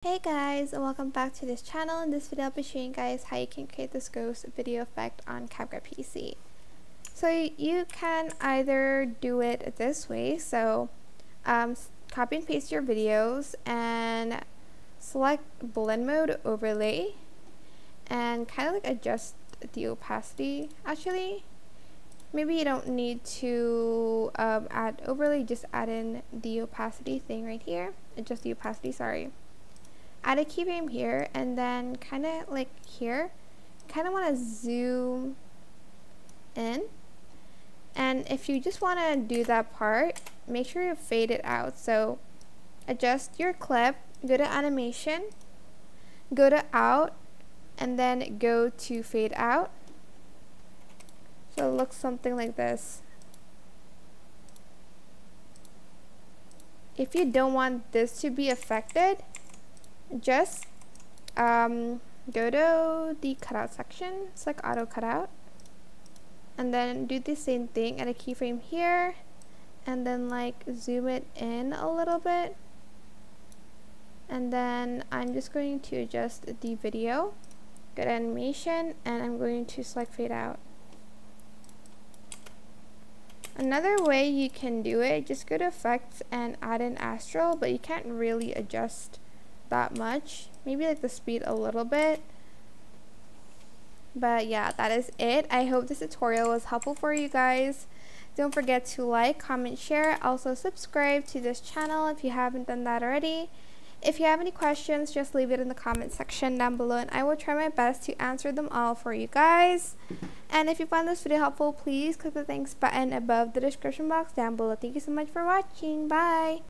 Hey guys, and welcome back to this channel. In this video I'll be showing you guys how you can create this ghost video effect on CapCut PC. So you can either do it this way, so copy and paste your videos and select blend mode overlay and kind of like adjust the opacity. Actually, maybe you don't need to add overlay, just add in the opacity thing right here. Adjust the opacity, sorry. Add a keyframe here, and then kind of like here, kind of want to zoom in. And if you just want to do that part, make sure you fade it out. So adjust your clip, go to animation, go to out, and then go to fade out. So it looks something like this. If you don't want this to be affected, just go to the cutout section, select auto cutout, and then do the same thing, add a keyframe here, and then like zoom it in a little bit, and then I'm just going to adjust the video, go to animation, and I'm going to select fade out. Another way you can do it, just go to effects and add in astral, but you can't really adjust that much, maybe like the speed a little bit. But yeah, that is it. I hope this tutorial was helpful for you guys. Don't forget to like, comment, share, also subscribe to this channel if you haven't done that already. If you have any questions, just leave it in the comment section down below and I will try my best to answer them all for you guys. And if you found this video helpful, please click the thanks button above the description box down below. Thank you so much for watching. Bye!